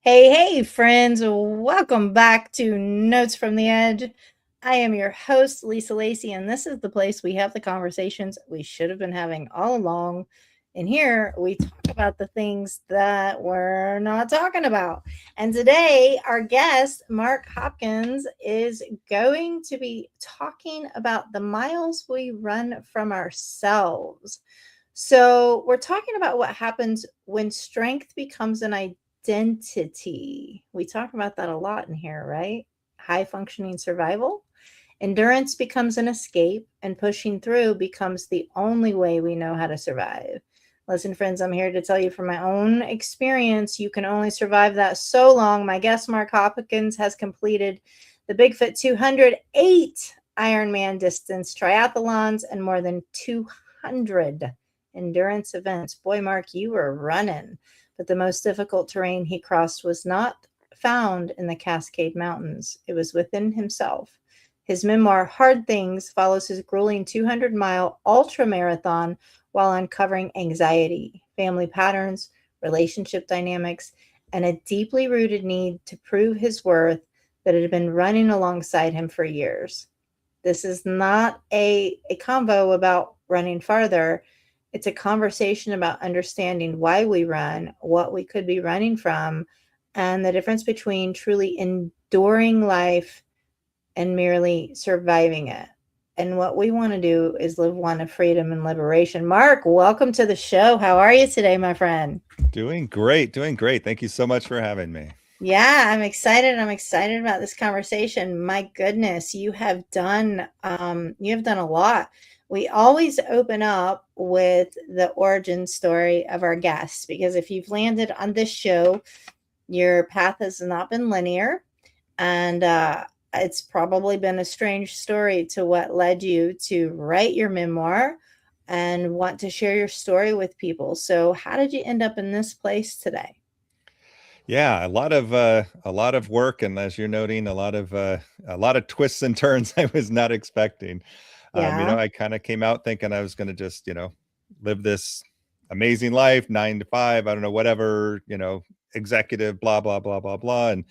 Hey, friends, welcome back to Notes from the Edge. I am your host, Lisa Lacy, and this is the place we have the conversations we should have been having all along. And here we talk about the things that we're not talking about. And today, our guest, Marc Hopkins, is going to be talking about the miles we run from ourselves. So, we're talking about what happens when strength becomes an identity. We talk about that a lot in here, right? High functioning survival. Endurance becomes an escape, and pushing through becomes the only way we know how to survive. Listen, friends, I'm here to tell you from my own experience, you can only survive that so long. My guest, Marc Hopkins, has completed the Bigfoot 208 Ironman-distance triathlons and more than 200 endurance events. Boy, Marc, you were running. But the most difficult terrain he crossed was not found in the Cascade Mountains. It was within himself. His memoir, Hard Things, follows his grueling 200-mile ultramarathon while uncovering anxiety, family patterns, relationship dynamics, and a deeply rooted need to prove his worth that had been running alongside him for years. This is not a convo about running farther. It's a conversation about understanding why we run, what we could be running from, and the difference between truly enduring life and merely surviving it. And what we want to do is live one of freedom and liberation. Marc, welcome to the show. How are you today, my friend? Doing great, doing great. Thank you so much for having me. Yeah, I'm excited. I'm excited about this conversation. My goodness, you have done a lot. We always open up with the origin story of our guests because if you've landed on this show, your path has not been linear, and it's probably been a strange story to what led you to write your memoir and want to share your story with people. So, how did you end up in this place today? Yeah, a lot of work, and as you're noting, a lot of twists and turns I was not expecting. Yeah. I kind of came out thinking I was going to just, live this amazing life, 9 to 5, I don't know, whatever, executive, blah blah blah blah blah, and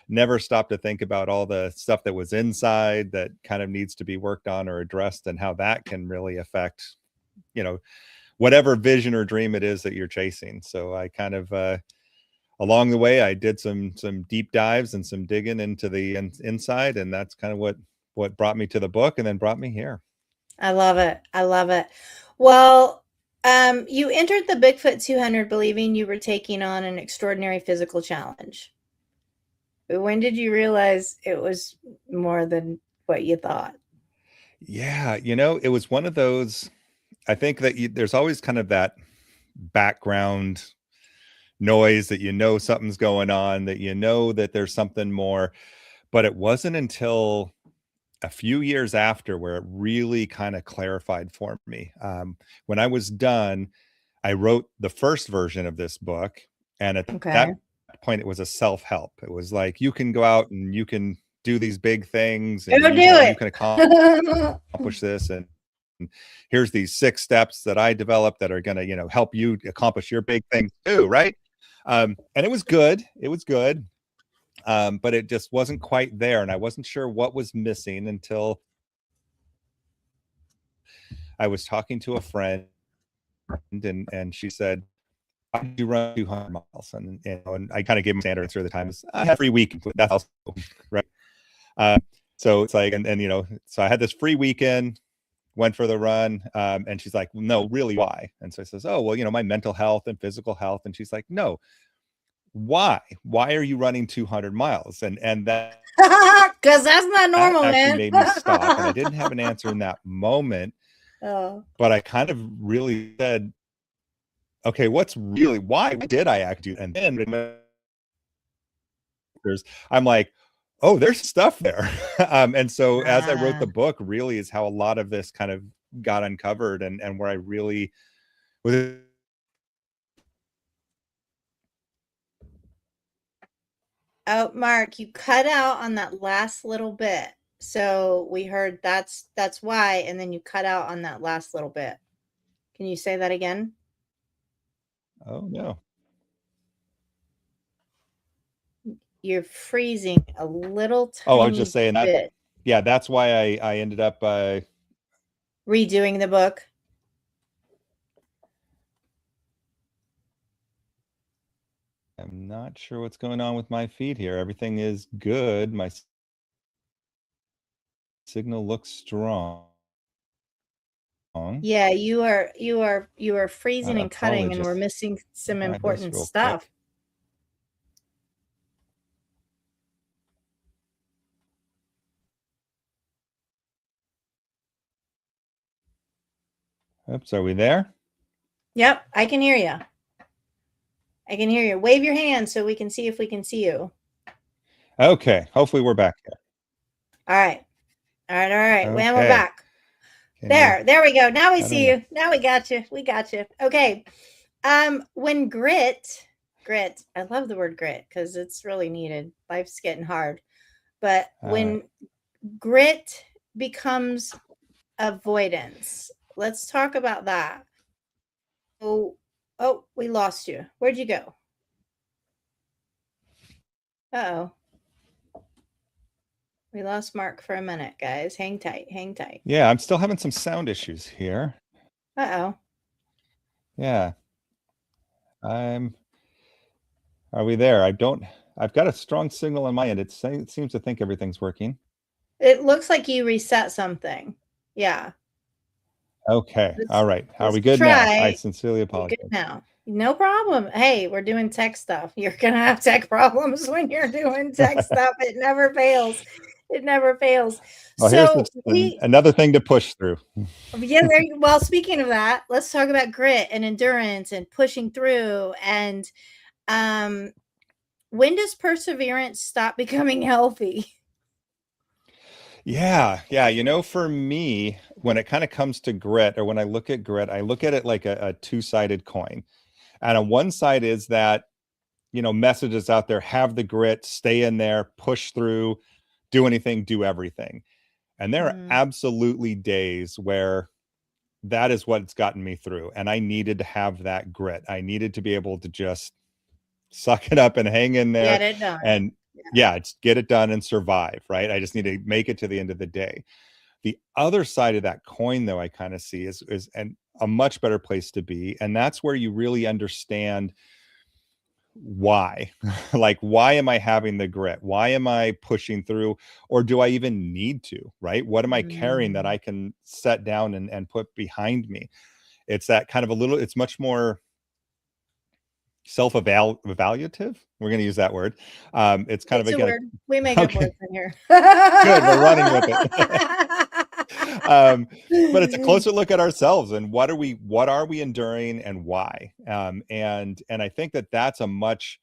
never stopped to think about all the stuff that was inside that kind of needs to be worked on or addressed, and how that can really affect, you know, whatever vision or dream it is that you're chasing. So I kind of along the way I did some deep dives and some digging into the inside, and that's kind of what brought me to the book and then brought me here. I love it. I love it. Well, you entered the Bigfoot 200 believing you were taking on an extraordinary physical challenge. But when did you realize it was more than what you thought? Yeah, it was one of those. I think that there's always kind of that background noise that something's going on, that that there's something more. But it wasn't until a few years after where it really kind of clarified for me. When I was done, I wrote the first version of this book, and at Okay. that point, it was a self-help. It was like, you can go out and you can do these big things, Go and do you it. can accomplish this, and here's these 6 steps that I developed that are going to, help you accomplish your big things too, right? And it was good. It was good. But it just wasn't quite there, and I wasn't sure what was missing until I was talking to a friend, and she said, "Why did you run 200 miles?" And I kind of gave him standard answer at the time: is, "I had a free week." That's also right. Uh, so it's like, and so I had this free weekend, went for the run, and she's like, "No, really, why?" And so I says, "Oh, well, my mental health and physical health." And she's like, "No, why? Why are you running 200 miles?" And Because that's not that normal, actually man. made me stop. And I didn't have an answer in that moment, Oh. but I kind of really said, okay, why did I act do? And then I'm like, oh, there's stuff there. And so as I wrote the Ah. book, really is how a lot of this kind of got uncovered, and where I really was. Oh, Marc, you cut out on that last little bit. So we heard that's why, and then you cut out on that last little bit. Can you say that again? Oh no. you're freezing a little Oh, I was just tiny saying that. bit. Yeah, that's why I ended up. Redoing the book. I'm not sure what's going on with my feed here. Everything is good. My signal looks strong. Yeah, you are freezing and Probably cutting, and we're just missing some try this important real stuff. quick. Oops, are we there? Yep, I can hear you. I can hear you. Wave your hand so we can see if we can see you. Okay, hopefully we're back here. All right. All right. All right. When we're Okay. back. There we go. Now we I don't see know. you. Now we got you. We got you. Okay. When grit, I love the word grit because it's really needed. Life's getting hard. But when grit becomes avoidance, let's talk about that. Oh, we lost you. Where'd you go? Uh-oh. We lost Mark for a minute, guys. Hang tight. Hang tight. Yeah, I'm still having some sound issues here. Uh-oh. Yeah. I'm Are we there? I've got a strong signal on my end. It seems to think everything's working. It looks like you reset something. Yeah. Okay. All right. Are Let's we good now? I try. sincerely You're good apologize. now. No problem. Hey, we're doing tech stuff. You're gonna have tech problems when you're doing tech stuff. It never fails. It never fails. Well, here's So another thing to push through. yeah, well, speaking of that, let's talk about grit and endurance and pushing through. And when does perseverance stop becoming healthy? Yeah. For me, when it kind of comes to grit, or when I look at grit, I look at it like a two-sided coin. And on one side is that, messages out there, have the grit, stay in there, push through, do anything, do everything. And there are Mm. absolutely days where that is what's gotten me through. And I needed to have that grit. I needed to be able to just suck it up and hang in there Get it done. and just get it done and survive, right? I just need to make it to the end of the day. The other side of that coin, though, I kind of see is a much better place to be. And that's where you really understand why. Like, why am I having the grit? Why am I pushing through? Or do I even need to, right? What am I carrying that Mm. I can set down and put behind me? It's that kind of it's much more self-evaluative. We're going to use that word. It's kind of, It's a again, word. We make up okay, words in here. good. We're running with it. But it's a closer look at ourselves and what are we enduring and why? And I think that that's a much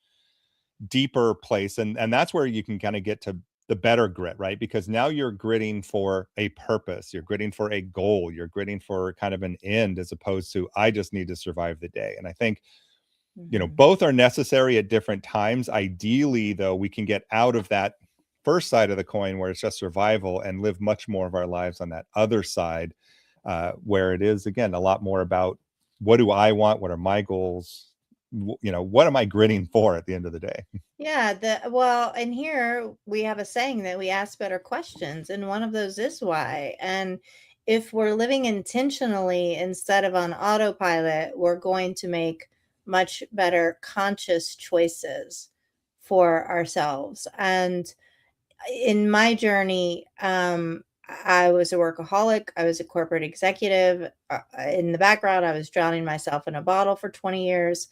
deeper place, and that's where you can kind of get to the better grit, right? Because now you're gritting for a purpose, you're gritting for a goal, you're gritting for kind of an end, as opposed to I just need to survive the day. And I think Mhm. both are necessary at different times. Ideally, though, we can get out of that first side of the coin where it's just survival and live much more of our lives on that other side, where it is, again, a lot more about what do I want, what are my goals, what am I gritting for at the end of the day. Yeah, well, and here we have a saying that we ask better questions, and one of those is why. And if we're living intentionally instead of on autopilot, we're going to make much better conscious choices for ourselves. And in my journey, I was a workaholic. I was a corporate executive. In the background, I was drowning myself in a bottle for 20 years,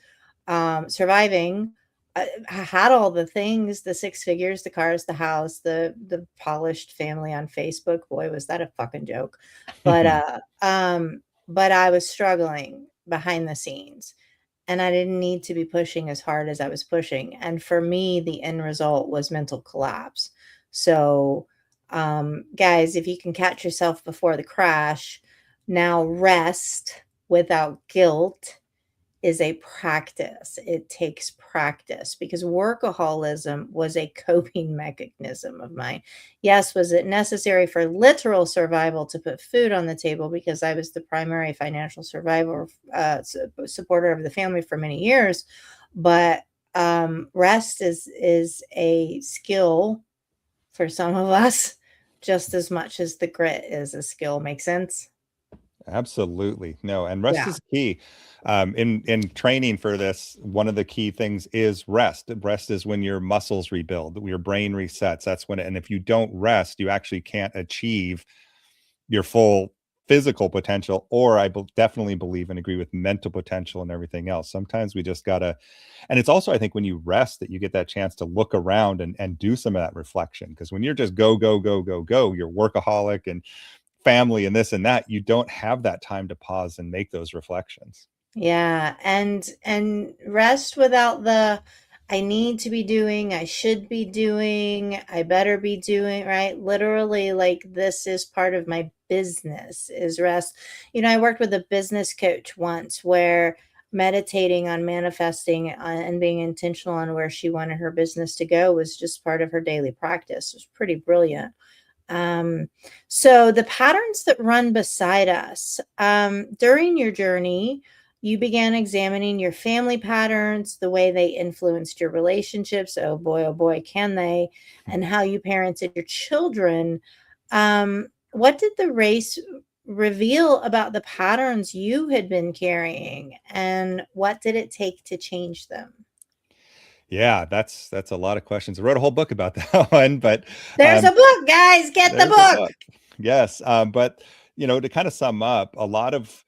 surviving. I had all the things, the six figures, the cars, the house, the polished family on Facebook. Boy, was that a fucking joke. But but I was struggling behind the scenes, and I didn't need to be pushing as hard as I was pushing. And for me, the end result was mental collapse. So, guys, if you can catch yourself before the crash, now rest without guilt is a practice. It takes practice because workaholism was a coping mechanism of mine. Yes, was it necessary for literal survival to put food on the table because I was the primary financial survivor, supporter of the family for many years, but Rest is a skill for some of us just as much as the grit is a skill. Make sense? Absolutely. No, and rest Yeah. is key. In training for this, one of the key things is rest. Rest is when your muscles rebuild, your brain resets. That's when, and if you don't rest, you actually can't achieve your full physical potential, or definitely believe and agree with mental potential and everything else. Sometimes we just gotta, and it's also, I think, when you rest that you get that chance to look around and do some of that reflection. Because when you're just go, go, go, go, go, you're workaholic and family and this and that, you don't have that time to pause and make those reflections. Yeah, and rest without the I need to be doing, I should be doing, I better be doing, right? Literally, like this is part of my business is rest. I worked with a business coach once where meditating on manifesting and being intentional on where she wanted her business to go was just part of her daily practice. It was pretty brilliant. Um, so the patterns that run beside us, during your journey, you began examining your family patterns, the way they influenced your relationships. Oh boy, can they, and how you parented your children. What did the race reveal about the patterns you had been carrying, and what did it take to change them? Yeah, that's a lot of questions. I wrote a whole book about that one, but There's um, a book, guys. Get the there's a book. book. Yes, but to kind of sum up, a lot of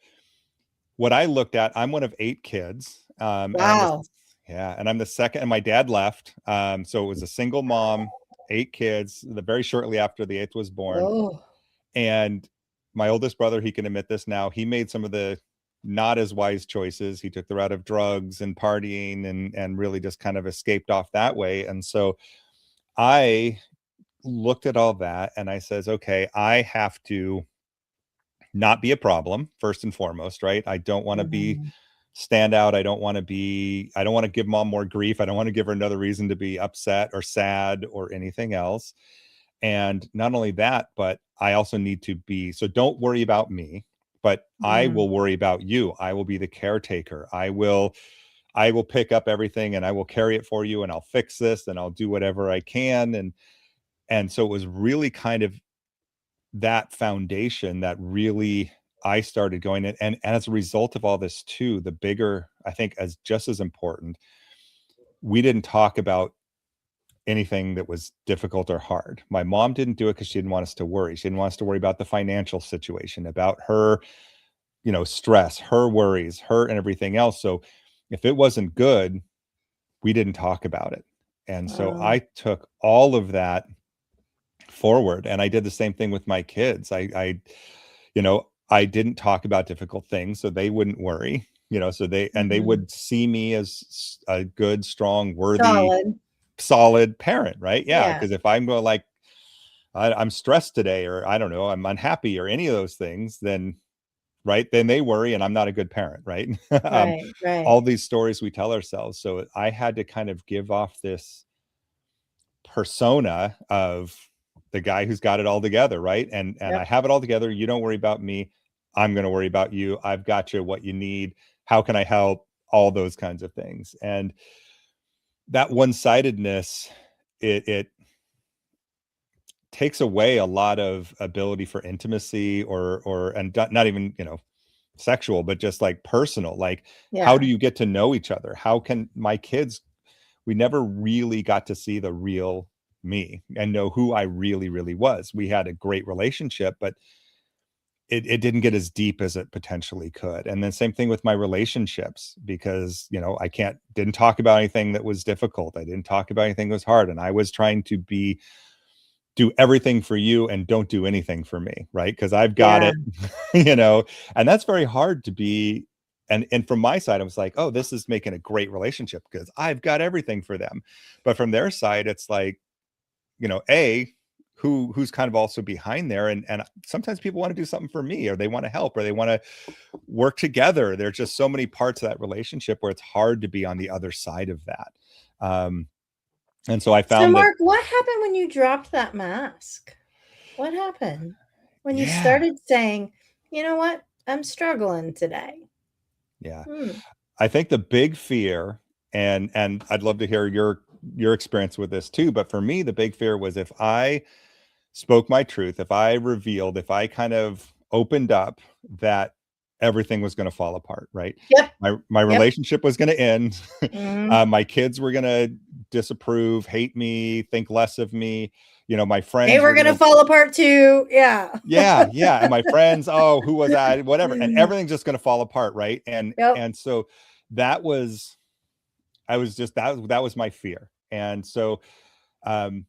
what I looked at, I'm one of 8 kids, and Wow. I'm the second, and my dad left, so it was a single mom, 8 kids. The very shortly after the 8th was born, Oh. and my oldest brother, he can admit this now, he made some of the not as wise choices. He took the route of drugs and partying and really just kind of escaped off that way. And so I looked at all that and I says, okay, I have to not be a problem first and foremost, right? I don't want to be Mhm. stand out. I don't want to give mom more grief. I don't want to give her another reason to be upset or sad or anything else. And not only that, but I also need to be, so don't worry about me, but I Mm. will worry about you. I will be the caretaker. I will pick up everything and I will carry it for you and I'll fix this and I'll do whatever I can. And so it was really kind of that foundation that really I started going in. And as a result of all this too, the bigger, I think, as just as important, we didn't talk about anything that was difficult or hard. My mom didn't do it because she didn't want us to worry. She didn't want us to worry about the financial situation, about her, stress, her worries, her and everything else. So if it wasn't good, we didn't talk about it. And so Wow. I took all of that forward and I did the same thing with my kids. I didn't talk about difficult things so they wouldn't worry, so they Mhm. would see me as a good, strong, worthy, Solid. solid parent, right? Yeah, Yeah, because if I'm going like I'm stressed today, or I don't know, I'm unhappy, or any of those things, then right, then they worry, and I'm not a good parent, right? right, right. All these stories we tell ourselves. So I had to kind of give off this persona of the guy who's got it all together, right? And I Yep. have it all together. You don't worry about me. I'm going to worry about you. I've got you what you need. How can I help? All those kinds of things. And that one-sidedness, it takes away a lot of ability for intimacy or and not even, sexual, but just like personal. Like, how do Yeah, you get to know each other? How can my kids, we never really got to see the real me and know who I really, really was. We had a great relationship, but it didn't get as deep as it potentially could. And then same thing with my relationships, because, I didn't talk about anything that was difficult. I didn't talk about anything that was hard. And I was trying to do everything for you and don't do anything for me, right? Because I've got yeah, it, you know, and that's very hard to be. And from my side, I was like, oh, this is making a great relationship because I've got everything for them. But from their side, it's like, who's kind of also behind there. And sometimes people want to do something for me, or they want to help, or they want to work together. There's just so many parts of that relationship where it's hard to be on the other side of that. Um, and so I So, found that, Mark, what happened when you dropped that mask? What happened when you yeah, started saying, "You know what? I'm struggling today." yeah. Hmm. I think the big fear, And I'd love to hear your experience with this too. But for me, the big fear was if I spoke my truth, if I revealed, if I kind of opened up, that everything was going to fall apart, right? Yep. My Yep. relationship was going to end. Mhm. My kids were going to disapprove, hate me, think less of me. My They friends were were going going to to, fall apart too. Yeah. yeah. And my friends, oh, who was I? Whatever. And everything's just going to fall apart, right? And Yep. and so that was, I was just, that was my fear. And so um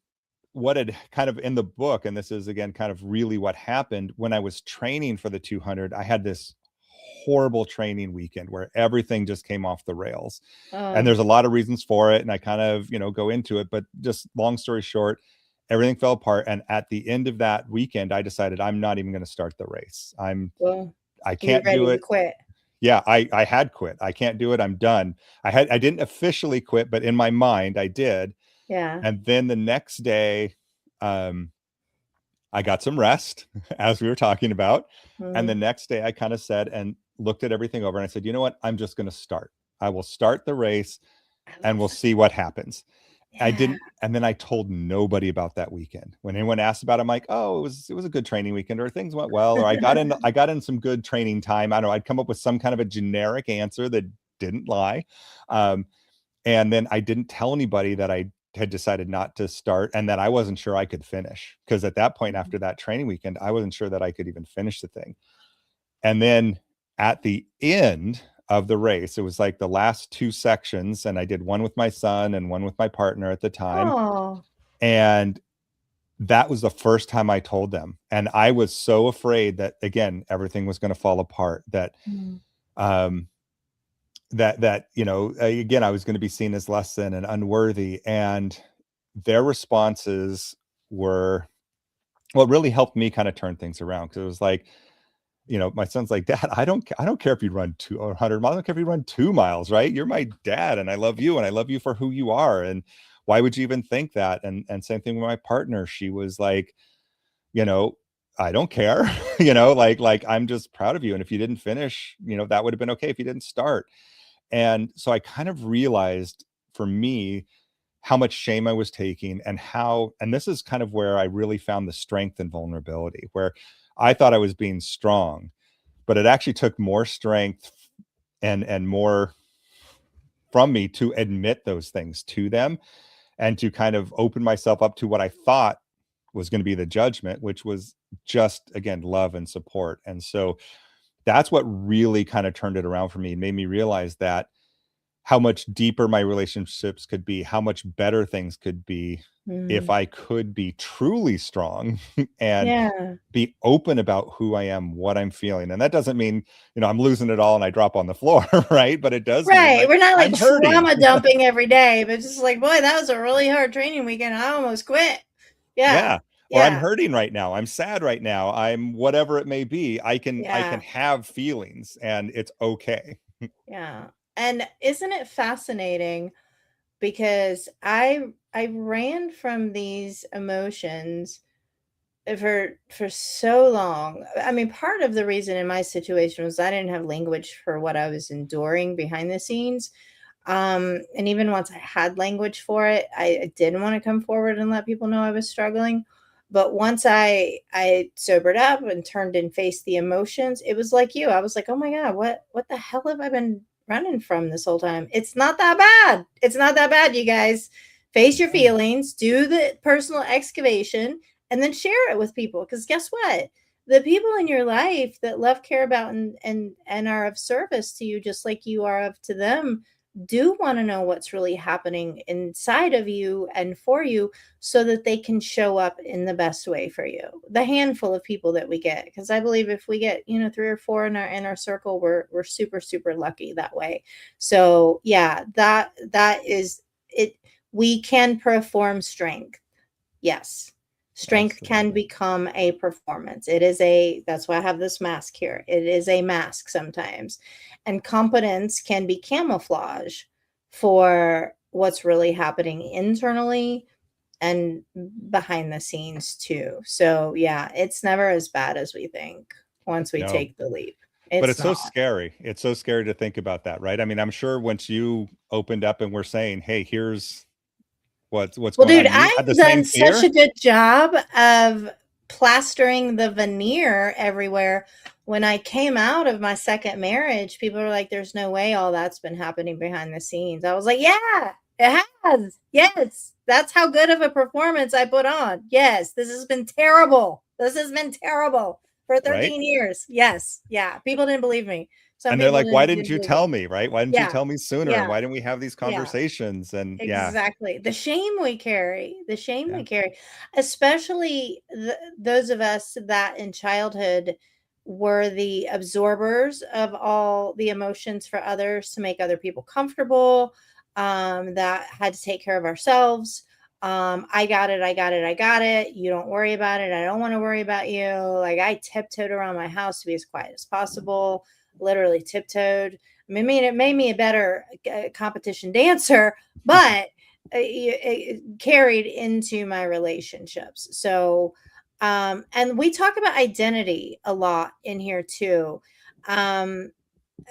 what had kind of in the book, and this is again kind of really what happened when I was training for the 200, I had this horrible training weekend where everything just came off the rails. And Oh, there's a lot of reasons for it. And I kind of, go into it, but just long story short, everything fell apart. And at the end of that weekend, I decided I'm not even going to start the race. well, I you're can't do ready to it. quit. Yeah, I had quit. I can't do it. I'm done. I didn't officially quit, but in my mind I did. Yeah. And then the next day, um, I got some rest, as we were talking about. And the Mhm. next day, I kind of said and looked at everything over and I said, you know what? I'm just going to start. I will start the race I and love we'll that. see what happens. I Yeah. didn't. And then I told nobody about that weekend. When anyone asked about it, I'm like, oh, it was a good training weekend, or things went well, or I got in some good training time. I don't know. I'd come up with some kind of a generic answer that didn't lie. Um, and then I didn't tell anybody that I had decided not to start and that I wasn't sure I could finish. Because at that point, after that training weekend, I wasn't sure that I could even finish the thing. And then at the end of the race, it was like the last two sections, and I did one with my son and one with my partner at the time. Oh. And that was the first time I told them. And I was so afraid that, again, everything was going to fall apart, Mm. um, again, I was going to be seen as less than and unworthy. And their responses were what really helped me kind of turn things around. Because it was like, my son's like, Dad, I don't care if you run 200 miles. I don't care if you run 2 miles, right? You're my dad, and I love you, and I love you for who you are. And why would you even think that? And same thing with my partner. She was like, you know, I don't care, like I'm just proud of you. And if you didn't finish, that would have been okay if you didn't start. And so I kind of realized for me how much shame I was taking, and this is kind of where I really found the strength and vulnerability, where I thought I was being strong, but it actually took more strength and more from me to admit those things to them and to kind of open myself up to what I thought was going to be the judgment, which was just, again, love and support. And so that's what really kind of turned it around for me and made me realize that how much deeper my relationships could be, how much better things could be if Mm. I could be truly strong and Yeah. be open about who I am, what I'm feeling. And that doesn't mean, I'm losing it all and I drop on the floor, right? But it does mean Right. like We're not I'm like hurting. trauma dumping every day, but just like, boy, that was a really hard training weekend. I almost quit. Yeah. Yeah. Or I'm Yeah. hurting right now. I'm sad right now. I'm whatever it may be. I can Yeah. have feelings and it's okay. Yeah. And isn't it fascinating because I ran from these emotions for so long. I mean, part of the reason in my situation was I didn't have language for what I was enduring behind the scenes. And even once I had language for it, I didn't want to come forward and let people know I was struggling. But once I sobered up and turned and faced the emotions, it was like you. I was like, oh my God, what the hell have I been running from this whole time? It's not that bad. It's not that bad, you guys. Face your No. feelings, do the personal excavation, and then share it with people. Because guess what? The people in your life that love, care about, and are of service to you, just like you are of to them, do want to know what's really happening inside of you and for you so that they can show up in the best way for you. The handful of people that we get, because I believe if we get, three or four in our inner circle, we're super super lucky that way. So yeah, that is it. We can perform strength. Yes. Strength can Absolutely. become a performance. That's why I have this mask here. It is a mask sometimes. And competence can be camouflage for what's really happening internally and behind the scenes too. So, yeah, it's never as bad as we think once we No. take the leap. But It's it's so not. scary. It's so scary to think about that, right? I mean, I'm sure once you opened up and were saying, "Hey, here's what's Well, going dude, on," you had the I've same done such a fear, good job of plastering the veneer everywhere. When I came out of my second marriage, people were like, there's no way all that's been happening behind the scenes. I was like, yeah, it has. Yes. That's how good of a performance I put on. Yes. This has been terrible. This has been terrible for right? 13 years. Yes. Yeah. People didn't believe me. Some And they're people like, "Why didn't, didn't didn't you believe tell me. me, right? Why didn't you Yeah. tell me sooner? And Yeah. why didn't we have these Yeah. conversations?" And yeah, Exactly. The shame we carry, the shame yeah, we carry, especially those of us that in childhood were the absorbers of all the emotions for others to make other people comfortable, that had to take care of ourselves. I got it, I got it, I got it. You don't worry about it. I don't want to worry about you. Like I tiptoed around my house to be as quiet as possible, literally tiptoed. I mean, it made me a better competition dancer, but it carried into my relationships. So, and we talk about identity a lot in here too. Um,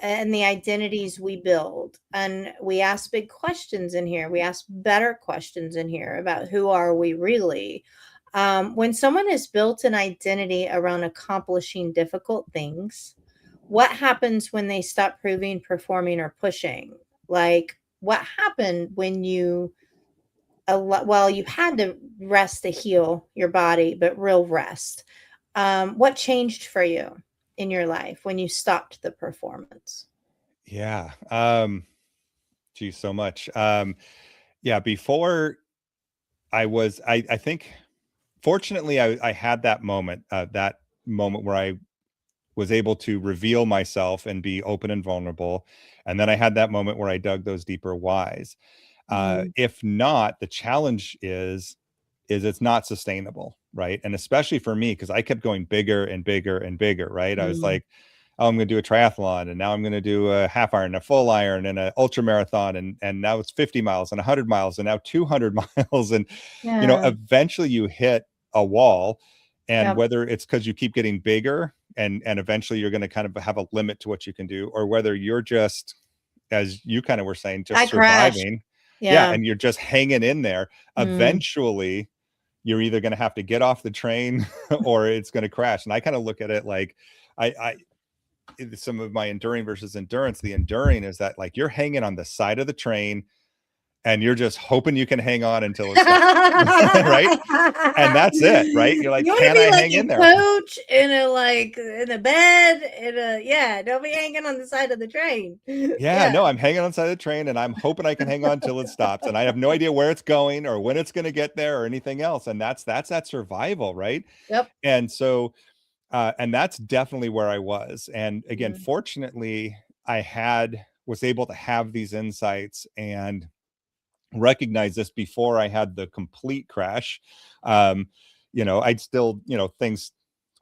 and the identities we build. And we ask big questions in here. We ask better questions in here about who are we really. When someone has built an identity around accomplishing difficult things, what happens when they stop proving, performing, or pushing? Like, what happened when you, well, you had to rest to heal your body, but real rest. What changed for you in your life when you stopped the performance? yeah. Geez, so much. Yeah, before I think fortunately I had that moment where I was able to reveal myself and be open and vulnerable. And then I had that moment where I dug those deeper whys. Mm, If not, the challenge is it's not sustainable, right? And especially for me, because I kept going bigger and bigger and bigger, right? I was mm, like, oh, I'm going to do a triathlon, and now I'm going to do a half iron, a full iron, and an ultramarathon, and now it's 50 miles and 100 miles, and now 200 miles, and yeah. eventually you hit a wall, and Yep. whether it's because you keep getting bigger, and eventually you're going to kind of have a limit to what you can do, or whether you're just, as you kind of were saying, I just crashed. surviving, yeah, Yeah. and you're just hanging in there. Mm. Eventually you're either going to have to get off the train or it's going to crash. And I kind of look at it like I some of my enduring versus endurance. The enduring is that like you're hanging on the side of the train and you're just hoping you can hang on until it stops. Right? And that's it, right? You're like, You wanna can be I like hang in a there? coach in a, like, in a bed, in a yeah, don't be hanging on the side of the train. Yeah, Yeah. no, I'm hanging on the side of the train and I'm hoping I can hang on until it stops. And I have no idea where it's going or when it's going to get there or anything else. And that's that survival, right? Yep. And so and that's definitely where I was. And again, Mhm. fortunately, I had was able to have these insights and recognize this before I had the complete crash. Um, I'd still, things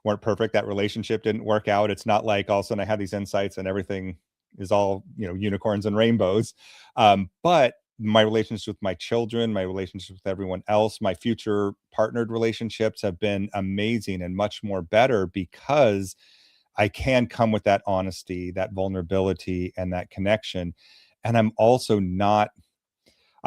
weren't perfect. That relationship didn't work out. It's not like all of a sudden I had these insights and everything is all, unicorns and rainbows. But my relationships with my children, my relationships with everyone else, my future partnered relationships have been amazing and much more better because I can come with that honesty, that vulnerability, and that connection. And I'm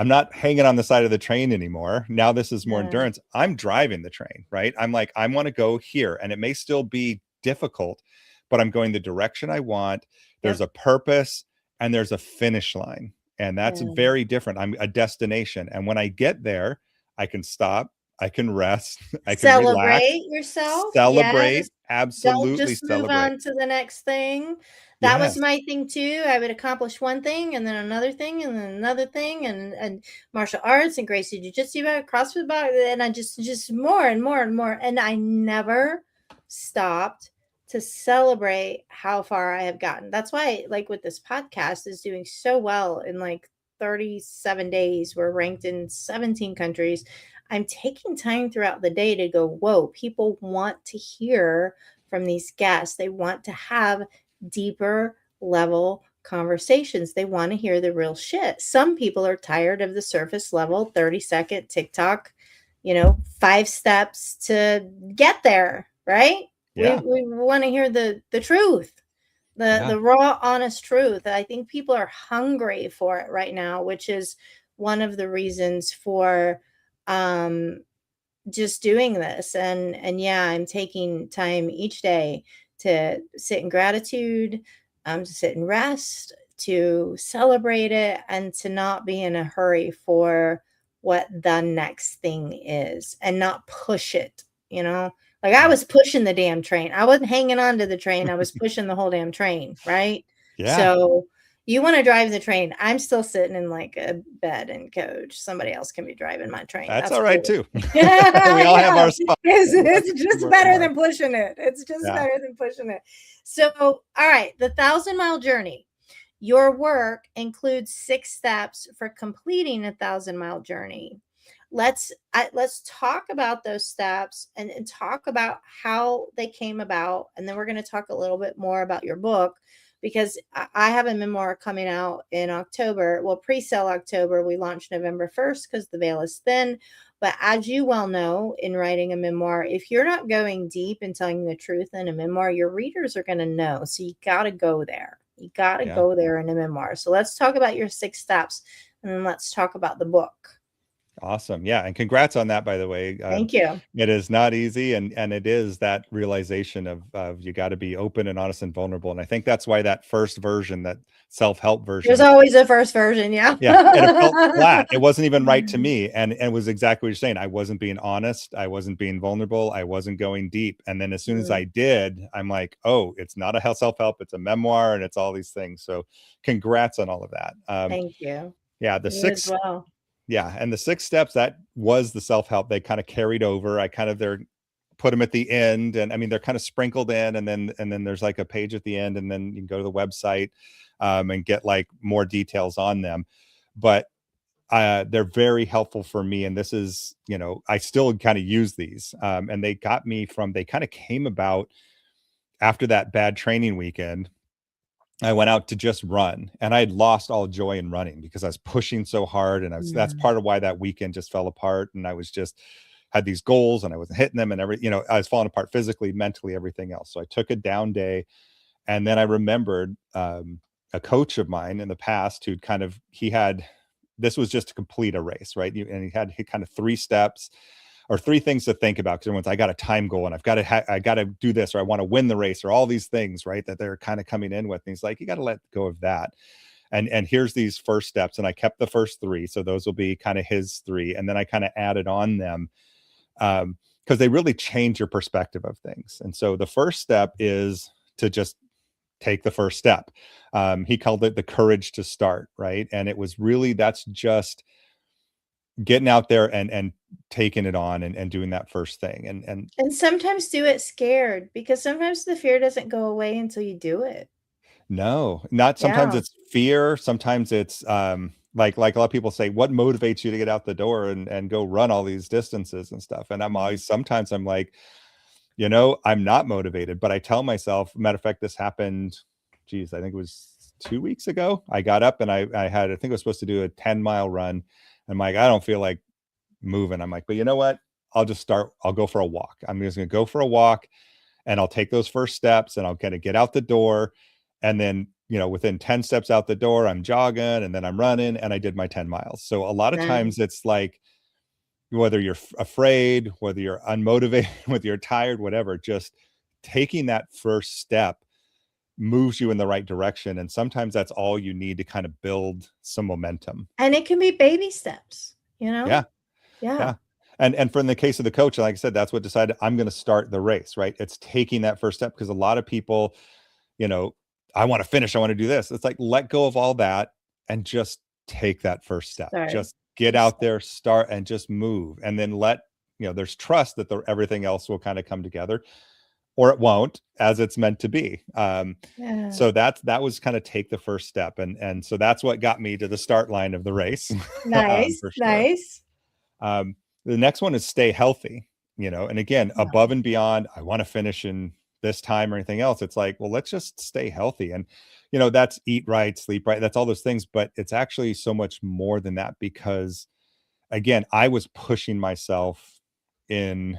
not hanging on the side of the train anymore. Now this is more Yeah. endurance. I'm driving the train, right? I'm like, I want to go here. And it may still be difficult, but I'm going the direction I want. There's Yep. a purpose and there's a finish line. And that's Yeah. very different. I'm a destination. And when I get there, I can stop, I can rest, I can relax, Celebrate yourself, yes. celebrate, Don't absolutely just move celebrate. on to the next thing. That was Yes. my thing too. I would accomplish one thing and then another thing and then another thing and martial arts and Gracie Jiu-Jitsu, CrossFit, and I just more and more and more. And I never stopped to celebrate how far I have gotten. That's why, like with this podcast, is doing so well in like 37 days. We're ranked in 17 countries. I'm taking time throughout the day to go, whoa, people want to hear from these guests. They want to have deeper level conversations. They want to hear the real shit. Some people are tired of the surface level 30-second TikTok, 5 steps to get there, right? We Yeah. we want to hear the truth. Yeah. the raw, honest truth. I think people are hungry for it right now, which is one of the reasons for um just doing this. And yeah, I'm taking time each day to sit in gratitude, to sit and rest, to celebrate it, and to not be in a hurry for what the next thing is, and not push it, you know? Like, I Yeah. was pushing the damn train. I wasn't hanging on to the train, I was pushing the whole damn train, right? Yeah. So you want to drive the train. I'm still sitting in like a bed and coach. Somebody else can be driving my train. That's That's all right cool. too. We all have Yeah, our spot. it's just Where we better are. than pushing it. It's just Yeah. better than pushing it. So, all right, the 1,000-mile journey. Your work includes 6 steps for completing a 1,000-mile journey. Let's talk about those steps, and talk about how they came about, and then we're going to talk a little bit more about your book, because I have a memoir coming out in October. Well, pre-sale October. We launch November 1st because the veil is thin. But as you well know, in writing a memoir, if you're not going deep and telling the truth in a memoir, your readers are going to know. So you got to go there. You got to Yeah. go there in a memoir. So let's talk about your 6 steps, and then let's talk about the book. Awesome. Yeah. And congrats on that, by the way. Thank you. It is not easy. And it is that realization of you got to be open and honest and vulnerable. And I think that's why that first version, that self-help There's version, always a first version, yeah. yeah, and it felt flat. It wasn't even right to me. And it was exactly what you're saying. I wasn't being honest. I wasn't being vulnerable. I wasn't going deep. And then as soon as I did, I'm like, oh, it's not a self-help, it's a memoir, and it's all these things. So congrats on all of that. Thank you. Yeah, the You as six well. Yeah, and the 6 steps, that was the self-help they kind of carried over. I kind of they're put them at the end, and I mean they're kind of sprinkled in, and then there's like a page at the end, and then you can go to the website and get like more details on them. But they're very helpful for me, and this is, I still kind of use these, and they kind of came about after that bad training weekend. I went out to just run, and I had lost all joy in running because I was pushing so hard, and that's part of why that weekend just fell apart. And I was just had these goals and I wasn't hitting them, and I was falling apart physically, mentally, everything else. So I took a down day. And then I remembered a coach of mine in the past who'd this was just to complete a race, right? And he had kind of 3 steps or 3 things to think about, because everyone's, I got a time goal, and I got to do this, or I want to win the race, or all these things, right? That they're kind of coming in with. And he's like, you got to let go of that. And here's these first steps. And I kept the first 3. So those will be kind of his 3. And then I kind of added on them because they really change your perspective of things. And so the first step is to just take the first step. He called it the courage to start, right? And it was really, that's just getting out there and taking it on, and doing that first thing. And sometimes do it scared, because sometimes the fear doesn't go away until you do it. No, not sometimes Yeah. it's fear. Sometimes it's like a lot of people say, what motivates you to get out the door and go run all these distances and stuff? And sometimes I'm like, I'm not motivated, but I tell myself, matter of fact, this happened, geez, I think it was 2 weeks ago. I got up and I think I was supposed to do a 10-mile run. I'm like, I don't feel like moving. I'm like, but you know what? I'll go for a walk. I'm just going to go for a walk, and I'll take those first steps, and I'll kind of get out the door. And then, within 10 steps out the door, I'm jogging, and then I'm running, and I did my 10 miles. So a lot of times Nice. it's like, whether you're afraid, whether you're unmotivated, whether you're tired, whatever, just taking that first step moves you in the right direction. And sometimes that's all you need to kind of build some momentum. And it can be baby steps, you know? Yeah. Yeah. Yeah. And from the case of the coach, like I said, that's what decided I'm going to start the race, right? It's taking that first step, because a lot of people, you know, I want to finish, I want to do this. It's like, let go of all that and just take that first step. Sorry. Just get Just out there, start, and just move. And then there's trust that everything else will kind of come together, or it won't, as it's meant to be. yeah. So that was kind of take the first step. And so that's what got me to the start line of the race. Nice. For sure. Nice. The next one is stay healthy, and again, Yeah. above and beyond, I want to finish in this time or anything else. It's like, well, let's just stay healthy. And, that's eat right, sleep right. That's all those things, but it's actually so much more than that, because again, I was pushing myself in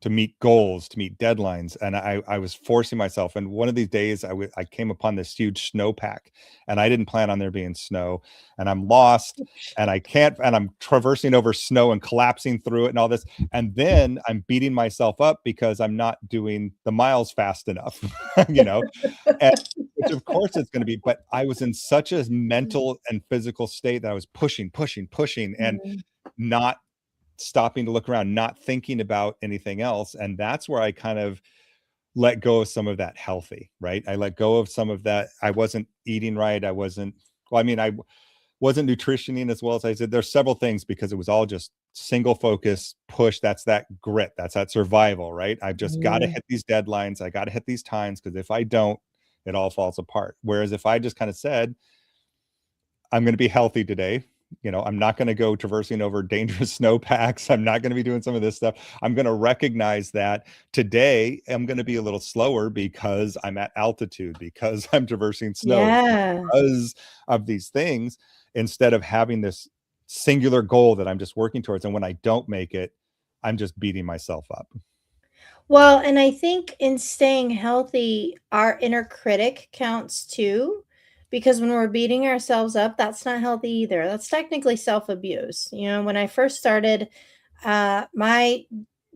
to meet goals, to meet deadlines. And I was forcing myself. And one of these days I came upon this huge snowpack, and I didn't plan on there being snow, and I'm lost, and I'm traversing over snow and collapsing through it and all this. And then I'm beating myself up because I'm not doing the miles fast enough, you know, and which of course it's going to be, but I was in such a mental and physical state that I was pushing, and Mhm. not stopping to look around, not thinking about anything else. And that's where I kind of let go of some of that healthy, right? I let go of some of that. I wasn't eating right. I wasn't nutritioning as well as I said. There's several things because it was all just single focus push. That's that grit. That's that survival, right? I've just got to Mhm. hit these deadlines. I got to hit these times, because if I don't, it all falls apart. Whereas if I just kind of said, I'm going to be healthy today. I'm not going to go traversing over dangerous snowpacks. I'm not going to be doing some of this stuff. I'm going to recognize that today I'm going to be a little slower because I'm at altitude, because I'm traversing snow, Yeah. because of these things, instead of having this singular goal that I'm just working towards. And when I don't make it, I'm just beating myself up. Well, and I think in staying healthy, our inner critic counts too, because when we're beating ourselves up, that's not healthy either. That's technically self-abuse. When I first started, my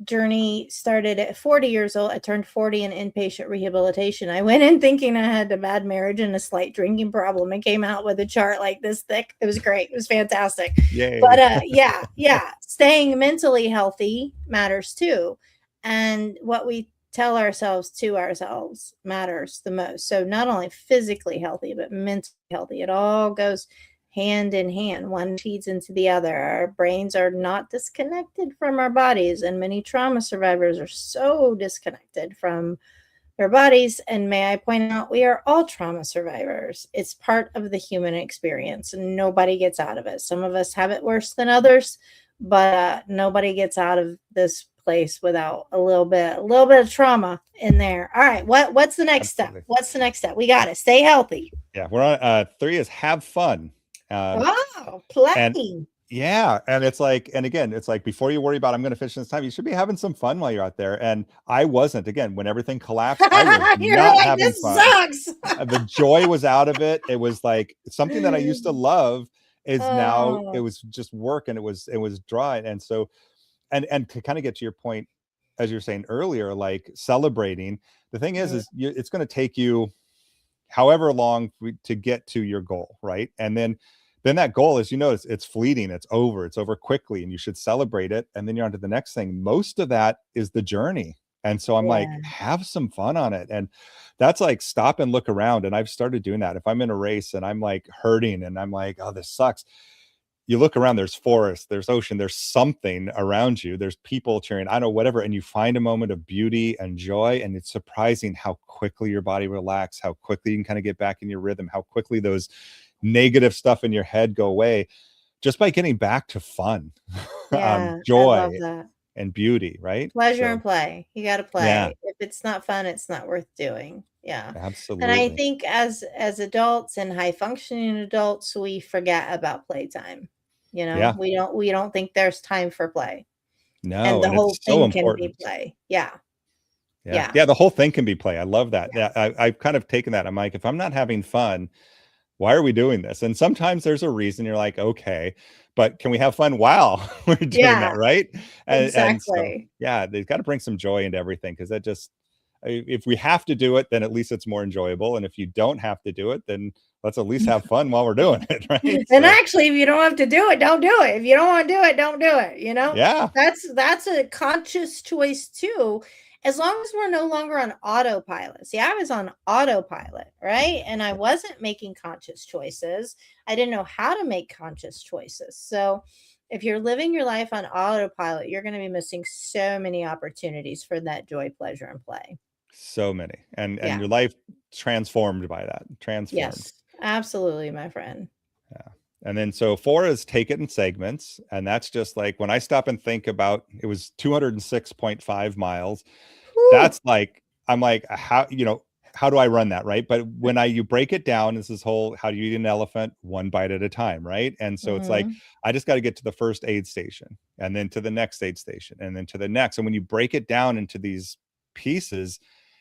journey started at 40 years old. I turned 40 in inpatient rehabilitation. I went in thinking I had a bad marriage and a slight drinking problem, and came out with a chart like this thick. It was great. It was fantastic. But Yay. yeah, staying mentally healthy matters too. And what we tell ourselves to ourselves matters the most. So not only physically healthy, but mentally healthy. It all goes hand in hand. One feeds into the other. Our brains are not disconnected from our bodies, and many trauma survivors are so disconnected from their bodies. And may I point out, we are all trauma survivors. It's part of the human experience, and nobody gets out of it. Some of us have it worse than others, but nobody gets out of this place without a little bit of trauma in there. All right, what's the next step? Absolutely. What's the next step? We got to stay healthy. Yeah. We're on 3 is have fun. Oh, And playing. yeah, and it's like, and again, it's like, before you worry about I'm going to finish this time, you should be having some fun while you're out there. And I wasn't. Again, when everything collapsed, I was You're not like, having this fun. sucks. The joy was out of it. It was like something that I used to love is now, it Oh, was just work, and it was dry. And so, and to kind of get to your point, as you're saying earlier, like celebrating, the thing mm, is it's going to take you however long to get to your goal, right? And then that goal, as you notice, it's fleeting, it's over quickly, and you should celebrate it. And then you're on to the next thing. Most of that is the journey. And so I'm like, yeah, have some fun on it. And that's like, stop and look around. And I've started doing that. If I'm in a race and I'm like hurting and I'm like, oh, this sucks, you look around, there's forest, there's ocean, there's something around you, there's people cheering, I don't know, whatever. And you find a moment of beauty and joy. And it's surprising how quickly your body relaxes, how quickly you can kind of get back in your rhythm, how quickly those negative stuff in your head go away, just by getting back to fun, yeah. I love joy that. and beauty, right? Pleasure So and play. You gotta yeah, play. If it's not fun, it's not worth doing. Yeah. And I absolutely. think as adults and high functioning adults, we forget about playtime. Yeah, We don't think there's time for play. And no, the and whole it's so thing can be important. play. Yeah. Yeah, Yeah. yeah, the whole thing can be play. I love that. Yeah. Yeah, I've kind of taken that. I'm like, if I'm not having fun, why are we doing this? And sometimes there's a reason. You're like, okay, but can we have fun while we're doing Yeah, that, right? And so exactly. yeah, they've got to bring some joy into everything, because that just, if we have to do it, then at least it's more enjoyable. And if you don't have to do it, then let's at least have fun while we're doing it, right? And So actually, if you don't have to do it, don't do it. If you don't want to do it, don't do it. yeah, That's a conscious choice too, as long as we're no longer on autopilot. See, I was on autopilot, right? And I wasn't making conscious choices. I didn't know how to make conscious choices. So if you're living your life on autopilot, you're going to be missing so many opportunities for that joy, pleasure, and play. so many, and Yeah. your life transformed by that, transformed. Yes. Absolutely, my friend. Yeah. And then so 4 is take it in segments. And that's just like, when I stop and think about, it was 206.5 miles. Whew. That's like, I'm like, how, how do I run that, right? But when you break it down, this is whole, how do you eat an elephant? One bite at a time, right? And so it's like, Mhm. I just got to get to the first aid station, and then to the next aid station, and then to the next. And when you break it down into these pieces,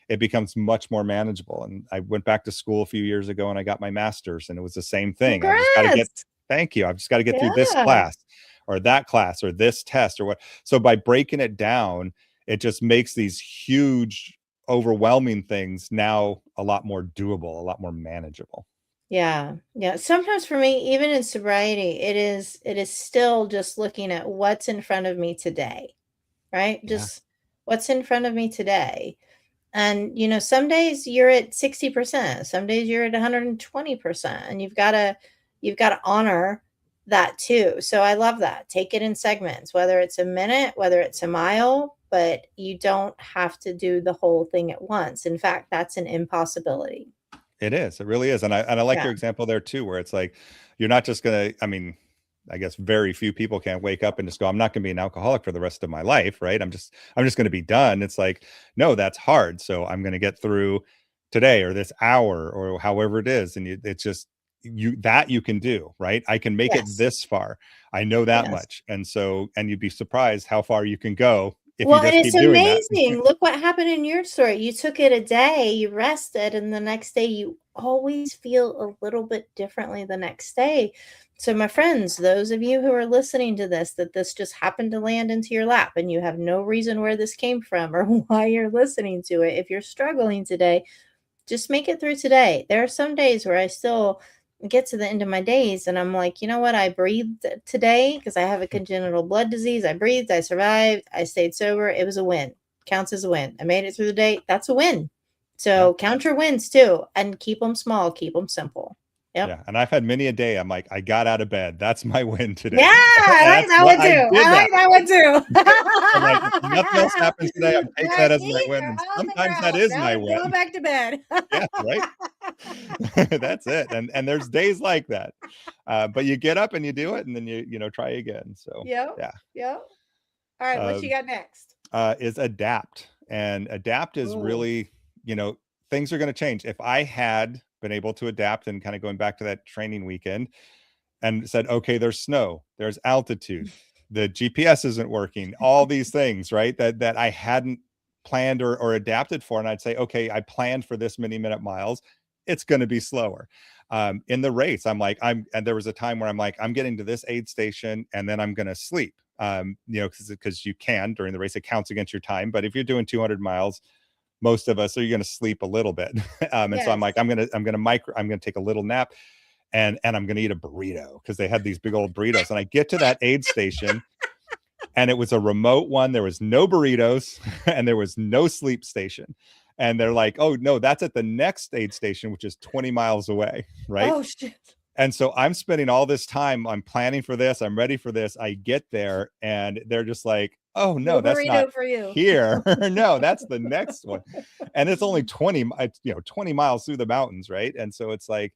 it becomes much more manageable. And I went back to school a few years ago and I got my master's, and it was the same thing. I've just got to get, Congrats. thank you. I've just got to get through this Yeah. class or this test or what. So by breaking it down, it just makes these huge, overwhelming things now a lot more doable, a lot more manageable. Yeah. Yeah. Sometimes for me, even in sobriety, it is still just looking at what's in front of me today, right? Yeah. Just what's in front of me today. And some days you're at 60%, some days you're at 120%, and you've got to honor that too. So I love that. Take it in segments, whether it's a minute, whether it's a mile, but you don't have to do the whole thing at once. In fact, that's an impossibility. It is. It really is. And I like Yeah. your example there too, where it's like, you're not just gonna, I mean, I guess very few people can wake up and just go, I'm not gonna be an alcoholic for the rest of my life, right? I'm just gonna be done. It's like, no, that's hard. So I'm gonna get through today or this hour or however it is. And it's just you can do, right? I can make it Yes. this far. I know that Yes. much. And so, and you'd be surprised how far you can go if you Well, and just it's keep doing that. amazing. Look what happened in your story. You took it a day, you rested, and the next day you always feel a little bit differently the next day. So, my friends, those of you who are listening to this, that this just happened to land into your lap and you have no reason where this came from or why you're listening to it. If you're struggling today, just make it through today. There are some days where I still get to the end of my days and I'm like, you know what? I breathed today because I have a congenital blood disease. I breathed, I survived, I stayed sober. It was a win. Counts as a win. I made it through the day. That's a win. Yeah. So count your wins too and keep them small, keep them simple. Yep. Yeah, and I've had many a day. I'm like, I got out of bed. That's my win Yeah, today. I like That's that what one I too. did I that. like that one I'm like, if nothing else happens today, I'm too. taking Right. that as my See, win. you're And on the sometimes that ground. is Now my it's going win. back to bed. Yeah, right. That's it. And there's days like that. But you get up and you do it, and then you try again. So Yep. yeah. Yep. All right. What you Um, got next? is adapt. And adapt is Oh. really, things are going to change. If I had been able to adapt, and kind of going back to that training weekend, and said, okay, there's snow, there's altitude, the GPS isn't working, all these things, right? That I hadn't planned or adapted for. And I'd say, okay, I planned for this many minute miles. It's going to be slower. In the race, and there was a time where I'm like, I'm getting to this aid station and then I'm going to sleep. Because you can during the race, it counts against your time. But if you're doing 200 miles, most of us are going to sleep a little bit. And so I'm like, Yes. I'm going to take a little nap, and I'm going to eat a burrito, because they had these big old burritos. And I get to that aid station, and it was a remote one. There was no burritos and there was no sleep station. And they're like, oh no, that's at the next aid station, which is 20 miles away. Right. Oh shit. And so I'm spending all this time, I'm planning for this, I'm ready for this. I get there and they're just like, oh No no, that's not burrito for you. here. No, that's the next one. And it's only 20 miles through the mountains, right? And so it's like,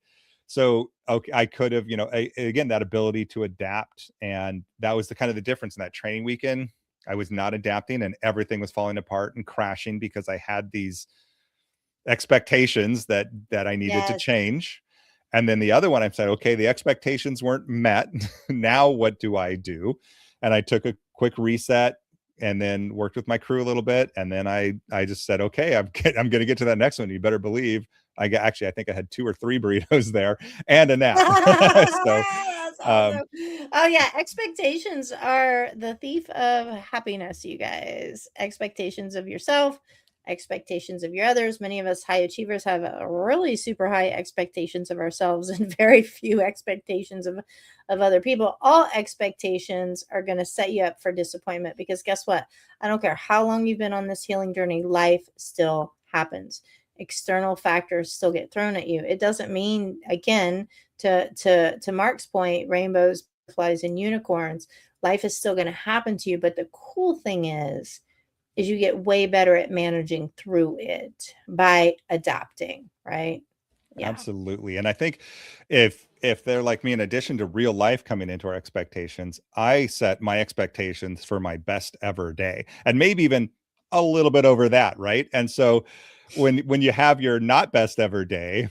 so okay, I could have, again, that ability to adapt. And that was the kind of the difference in that training weekend. I was not adapting and everything was falling apart and crashing because I had these expectations that I needed to Yes. change. And then the other one, I said, okay, the expectations weren't met. Now what do I do? And I took a quick reset and then worked with my crew a little bit. And then I just said, okay, I'm going to get to that next one. You better believe I think I had 2 or 3 burritos there and a nap. So, That's um, awesome. Oh yeah, expectations are the thief of happiness, you guys. Expectations of yourself, expectations of your others. Many of us high achievers have a really super high expectations of ourselves and very few expectations of other people. All expectations are going to set you up for disappointment because guess what? I don't care how long you've been on this healing journey, life still happens. External factors still get thrown at you. It doesn't mean, again, to Mark's point, rainbows, butterflies, and unicorns. Life is still going to happen to you, but the cool thing is you get way better at managing through it by adapting, right? Yeah. Absolutely. And I think if they're like me, in addition to real life coming into our expectations, I set my expectations for my best ever day and maybe even a little bit over that, right? And so when you have your not best ever day,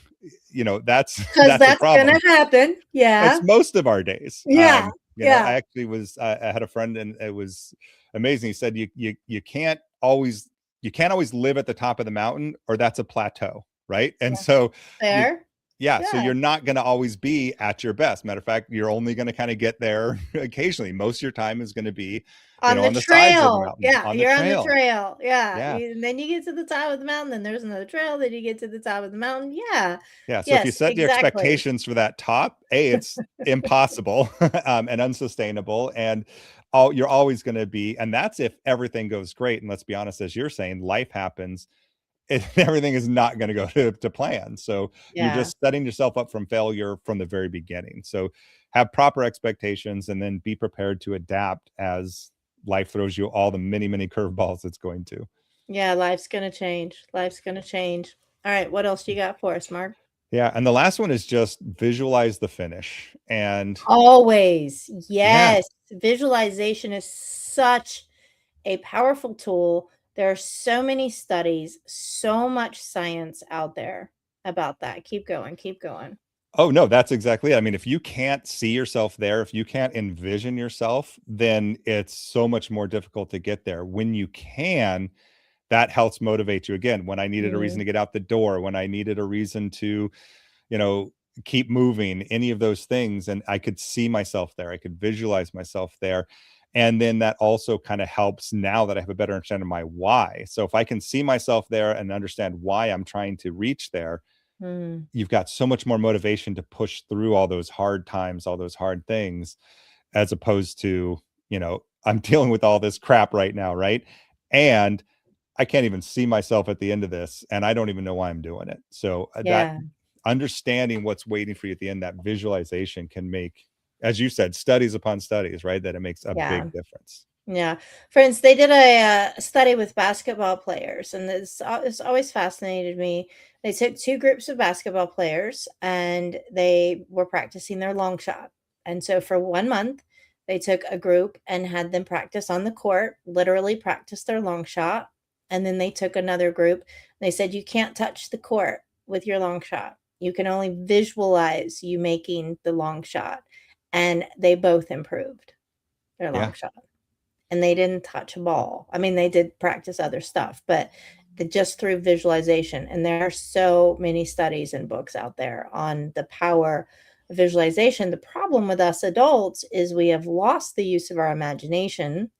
that's Because that's a that's problem. gonna happen. It's Yeah. most of our days. Yeah. I Yeah. actually I had a friend, and it was amazing. He said you can't always live at the top of the mountain, or that's a plateau, right? And Yeah. so you Fair. yeah, so Yeah. you're not going to always be at your best. Matter of fact, you're only going to kind of get there occasionally. Most of your time is going to be, On the on the sides of the trail. mountain, Yeah, on the you're on the trail. trail. Yeah, Yeah. and then you get to the top of the mountain, then there's another trail, then you get to the top of the mountain. Yeah. Yeah. So if you Yes, set your exactly. expectations for that top, it's impossible and unsustainable. And you're always going to be, and that's if everything goes great. And let's be honest, as you're saying, life happens. Everything is not going to go to plan. So you're Yeah. just setting yourself up from failure from the very beginning. So have proper expectations, and then be prepared to adapt as life throws you all the many, many curveballs it's going to. Yeah, life's gonna change. Life's gonna change. All right, what else you got for us, Mark? Yeah. And the last one is just visualize the finish. And Always. yeah. Yes. Visualization is such a powerful tool. There are so many studies, so much science out there about that. Keep going. Keep going. Oh, no, that's exactly it. I mean, if you can't see yourself there, if you can't envision yourself, then it's so much more difficult to get there. When you can, that helps motivate you. Again, when I needed a reason Mm, to get out the door, when I needed a reason to, you know, keep moving, any of those things, and I could see myself there, I could visualize myself there. And then that also kind of helps now that I have a better understanding of my why. So if I can see myself there and understand why I'm trying to reach there, mm. you've got so much more motivation to push through all those hard times, all those hard things, as opposed to, I'm dealing with all this crap right now, right? And I can't even see myself at the end of this, and I don't even know why I'm doing it. So that Yeah. understanding what's waiting for you at the end, that visualization can make, as you said, studies upon studies, right? That it makes a Yeah. big difference. Yeah. For instance, they did a study with basketball players, and it's always fascinated me. They took two groups of basketball players, and they were practicing their long shot. And so for 1 month, they took a group and had them practice on the court, literally practice their long shot. And then they took another group. They said, you can't touch the court with your long shot. You can only visualize you making the long shot. And they both improved their Yeah. long shot, and they didn't touch a ball. I mean, they did practice other stuff, but just through visualization. And there are so many studies and books out there on the power of visualization. The problem with us adults is we have lost the use of our imagination,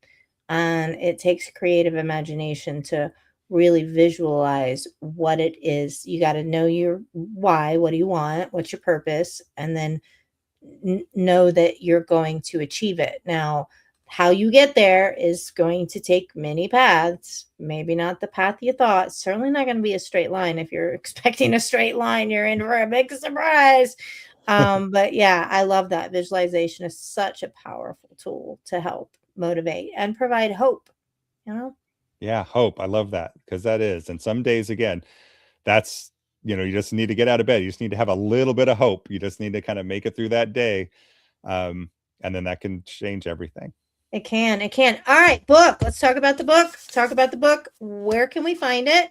and it takes creative imagination to really visualize what it is. You got to know your why, what do you want, what's your purpose, and then know that you're going to achieve it. Now, how you get there is going to take many paths, maybe not the path you thought. Certainly not going to be a straight line. If you're expecting a straight line, you're in for a big surprise. But yeah, I love that. Visualization is such a powerful tool to help motivate and provide hope, you know? Yeah, hope. I love that, because that is. And some days, again, that's, you just need to get out of bed. You just need to have a little bit of hope. You just need to kind of make it through that day. And then that can change everything. It can. It can. All right, book. Let's talk about the book. Talk about the book. Where can we find it?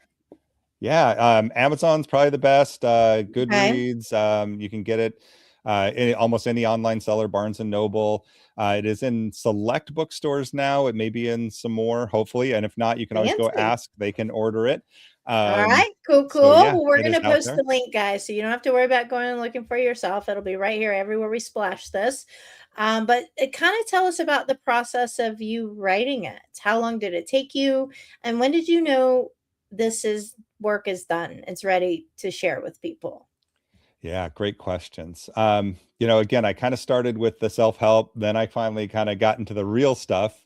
Yeah, Amazon's probably the best. Okay. Goodreads, you can get it in almost any online seller, Barnes and Noble. It is in select bookstores now. It may be in some more, hopefully. And if not, you can always go Fancy. ask. They can order it. All right, cool, cool. So yeah, Well, we're it is gonna out post there. the link, guys, so you don't have to worry about going and looking for it yourself. It'll be right here everywhere we splash this. But it kind of tell us about the process of you writing it. How long did it take you? And when did you know this is work is done? It's ready to share with people. Yeah, great questions. Again, I kind of started with the self-help, then I finally kind of got into the real stuff.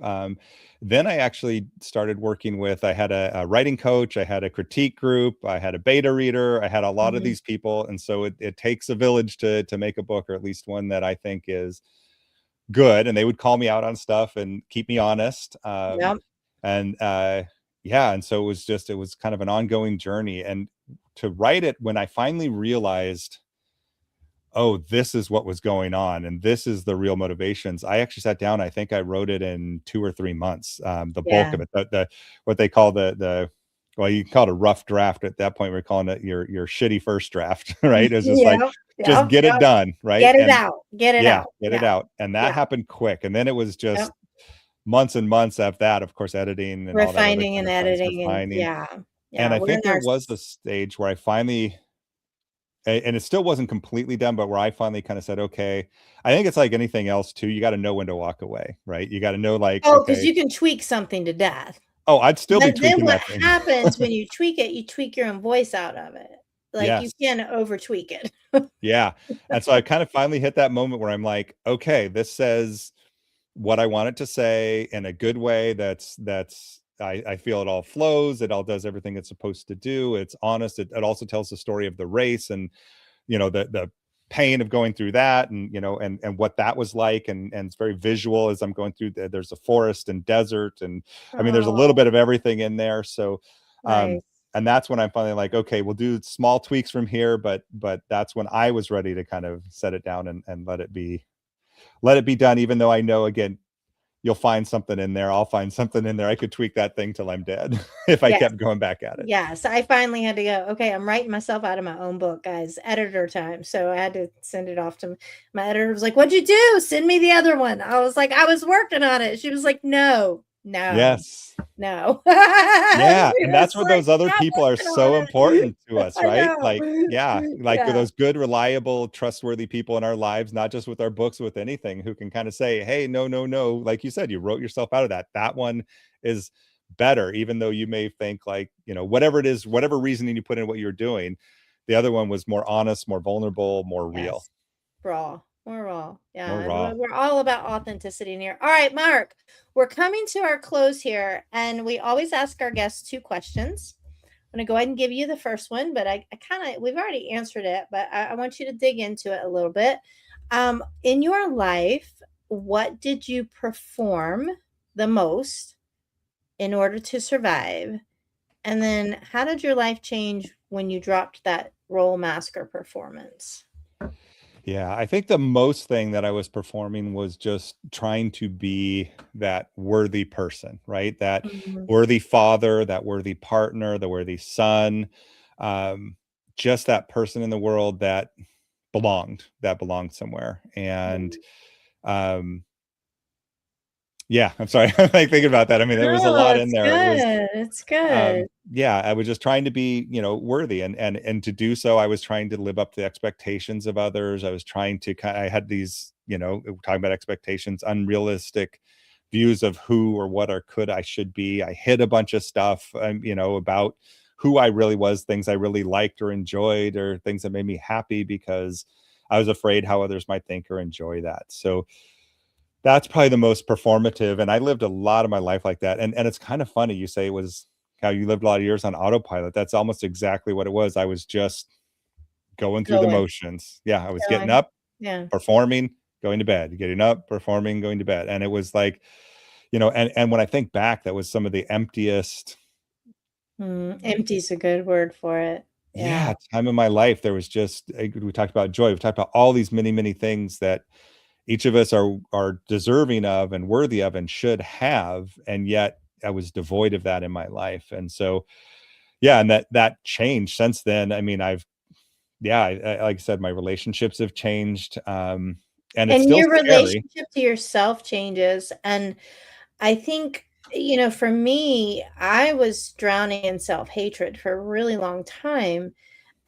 Then I actually started working with, I had a writing coach, I had a critique group, I had a beta reader, I had a lot of Mhm. these people. And so it takes a village to make a book, or at least one that I think is good. And they would call me out on stuff and keep me honest. Yep. And yeah, and so it was kind of an ongoing journey. And to write it, when I finally realized, oh, this is what was going on, and this is the real motivations, I actually sat down. I think I wrote it in 2 or 3 months. The bulk Yeah. of it, the what they call the well, you call it a rough draft at that point. We're calling it your shitty first draft, right? It's just like, Yep, just yep, get it yep. done, right? Get it And out. Get it yeah, out. get it Yeah, out. And that yeah, happened quick. And then it was yep. just months and months after that, of course, editing and all that other Refining kind and of things, editing and refining. yeah, And yeah, I we're think there was narcissists. a stage where I finally, and it still wasn't completely done, but where I finally kind of said, okay, I think it's like anything else too. You got to know when to walk away, right? You got to know, like, Oh, because okay, you can tweak something to death. oh, I'd still be But then tweaking what that thing. happens when you tweak it, you tweak your own voice out of it. Like, you Yes. can't over tweak it. Yeah. And so I kind of finally hit that moment where I'm like, okay, this says what I want it to say in a good way. I feel it all flows. It all does everything it's supposed to do. It's honest. It also tells the story of the race and, the pain of going through that and, and what that was like. And it's very visual as I'm going through. There's a forest and desert. And I mean, there's a little Oh, bit of everything in there. So, nice. and that's when I'm finally like, okay, we'll do small tweaks from here. But that's when I was ready to kind of set it down and let it be done, even though I know, again, you'll find something in there. I'll find something in there. I could tweak that thing till I'm dead if I Yes. kept going back at it. Yes, I finally had to go, okay, I'm writing myself out of my own book, guys, editor time. So I had to send it off to my editor. Was like, "What'd you do? Send me the other one." I was like, "I was working on it." She was like, "No, no, Yes. no." Yeah. She And was that's where like, those other "Stop people are working on so it." important to us, I right? know. Like, yeah, like Yeah. those good, reliable, trustworthy people in our lives, not just with our books, with anything, who can kind of say, hey, no, no, no. Like you said, you wrote yourself out of that. That one is better, even though you may think, like, whatever it is, whatever reasoning you put in what you're doing, the other one was more honest, more vulnerable, more real, Yes. Raw. More raw. more Yeah. raw. We're all about authenticity in here. All right, Mark, we're coming to our close here, and we always ask our guests 2 questions. I'm going to go ahead and give you the first one, but I kind of, we've already answered it, but I want you to dig into it a little bit. In your life, what did you perform the most in order to survive? And then how did your life change when you dropped that role masker performance? Yeah, I think the most thing that I was performing was just trying to be that worthy person, right? That Mhm. worthy father, that worthy partner, the worthy son, um, just that person in the world that belonged somewhere. And um, yeah, I'm sorry, I'm like thinking about that. I mean, there was a No, lot in it's there. It was good. It's good. yeah, I was just trying to be, worthy, and to do so I was trying to live up to the expectations of others. I was trying to I had these, talking about expectations, unrealistic views of who or what or could I should be. I hid a bunch of stuff, about who I really was, things I really liked or enjoyed, or things that made me happy, because I was afraid how others might think or enjoy that. So that's probably the most performative, and I lived a lot of my life like that. And it's kind of funny you say it was how you lived a lot of years on autopilot. That's almost exactly what it was. I was just going through the Going, motions. Yeah, I was getting going. up, Yeah. performing, going to bed, getting up, performing, going to bed. And it was like, and when I think back, that was some of the emptiest, Empty's a good word for it. Yeah. yeah, time in my life. There was just, we talked about joy. We've talked about all these many, many things that each of us are deserving of and worthy of and should have, and yet I was devoid of that in my life. And so yeah, and that changed since then. I mean, like I said, my relationships have changed, and it's And still your scary. relationship to yourself changes. And I think, for me, I was drowning in self-hatred for a really long time.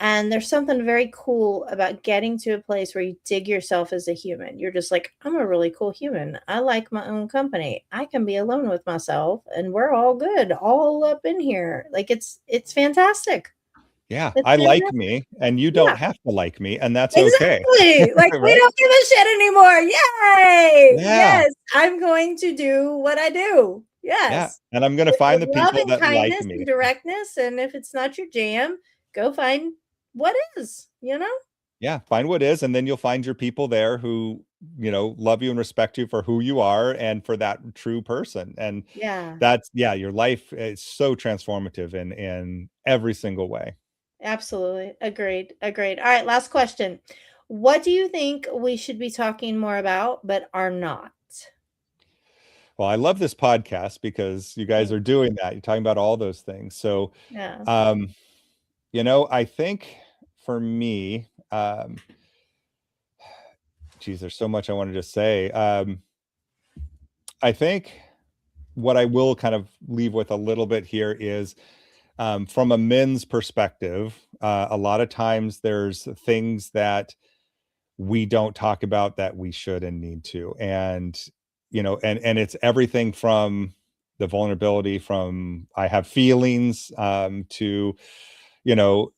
And there's something very cool about getting to a place where you dig yourself as a human. You're just like, I'm a really cool human. I like my own company. I can be alone with myself and we're all good, all up in here. Like it's fantastic. Yeah, It's I like fantastic. me, and you don't Yeah, have to like me, and that's okay. exactly. Like we Right? don't give a shit anymore. Yay! Yeah, Yes, I'm going to do what I do. yeah, Yes. and I'm gonna With find the love people and that like kindness and me. directness. And if it's not your jam, go find what is. Yeah, find what is, and then you'll find your people there who, love you and respect you for who you are and for that true person. And Yeah, that's, yeah, your life is so transformative in every single way. absolutely. Agreed. Agreed. All right, last question. What do you think we should be talking more about but are not? Well, I love this podcast because you guys are doing that. You're talking about all those things. So, Yeah. um, I think for me, geez, there's so much I wanted to say. I think what I will kind of leave with a little bit here is from a men's perspective, a lot of times there's things that we don't talk about that we should and need to. And, and it's everything from the vulnerability from I have feelings to, you know,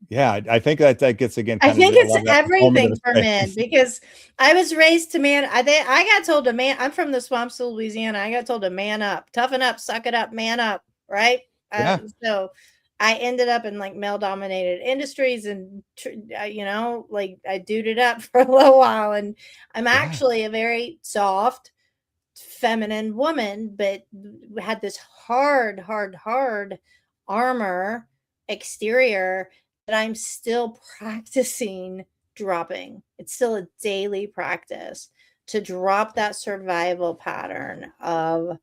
yeah, I think that gets again I kind of think a it's lot of that everything performative for men space. because I was raised to man. I got told to man. I'm from the swamps of Louisiana. I got told to man up, toughen up, suck it up, man up. Right. Yeah, So I ended up in like male dominated industries and, like I duded up for a little while. And I'm yeah, actually a very soft, feminine woman, but had this hard armor exterior that I'm still practicing dropping. It's still a daily practice to drop that survival pattern of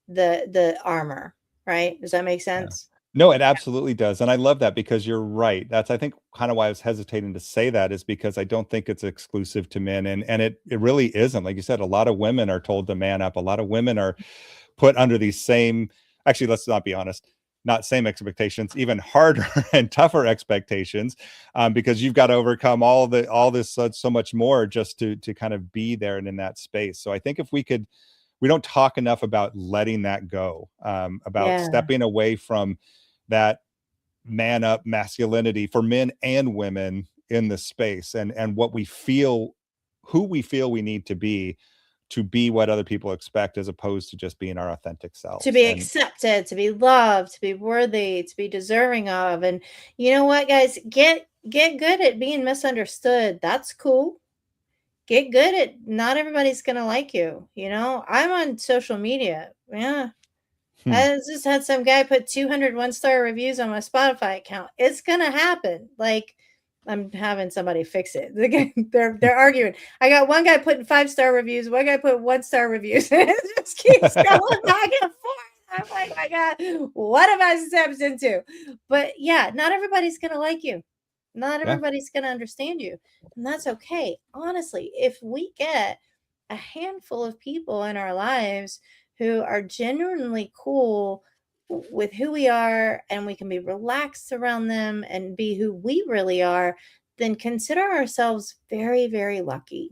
the armor, right? Does that make yeah. sense? No, it absolutely does. And I love that because you're right. That's I think kind of why I was hesitating to say that is because I don't think it's exclusive to men. And it really isn't. Like you said, a lot of women are told to man up. A lot of women are put under these same, actually, let's not be honest, not same expectations, even harder and tougher expectations, because you've got to overcome all this so much more just to kind of be there and in that space. So I think if we don't talk enough about letting that go, about Yeah. stepping away from that man up masculinity for men and women in the space and what we feel, who we feel we need to be what other people expect as opposed to just being our authentic To selves. be And accepted, to be loved, to be worthy, to be deserving of. And you know what, guys? Get good at being misunderstood. That's cool. Get good at not everybody's gonna like you. I'm on social media. Yeah. hmm, I just had some guy put 200 one-star reviews on my Spotify account. It's gonna happen. Like, I'm having somebody fix it. They're arguing. I got one guy putting 5-star reviews, one guy put 1-star reviews, and it just keeps going back and forth. I'm like, my God, what have I stepped into? But yeah, not everybody's gonna like you. Not yeah, everybody's gonna understand you. And that's okay. Honestly, if we get a handful of people in our lives who are genuinely cool with who we are and we can be relaxed around them and be who we really are, then consider ourselves very, very lucky.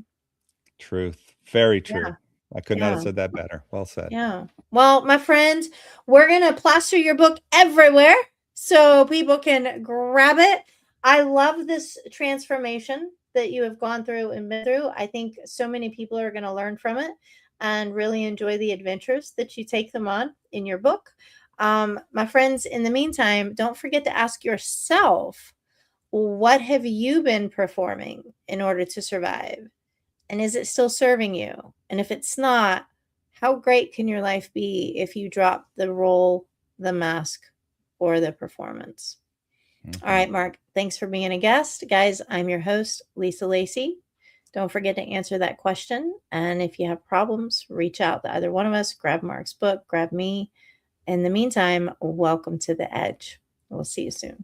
truth, very Yeah. true. I could not have Yeah. said that better. Well said. Yeah. Well, my friend, we're going to plaster your book everywhere so people can grab it. I love this transformation that you have gone through and been through. I think so many people are going to learn from it and really enjoy the adventures that you take them on in your book. My friends, in the meantime, don't forget to ask yourself, what have you been performing in order to survive? And is it still serving you? And if it's not, how great can your life be if you drop the role, the mask, or the performance? All Hmm. right, Mark, thanks for being a guest. Guys, I'm your host, Lisa Lacy. Don't forget to answer that question. And if you have problems, reach out to either one of us, grab Mark's book, grab me. In the meantime, welcome to the edge. We'll see you soon.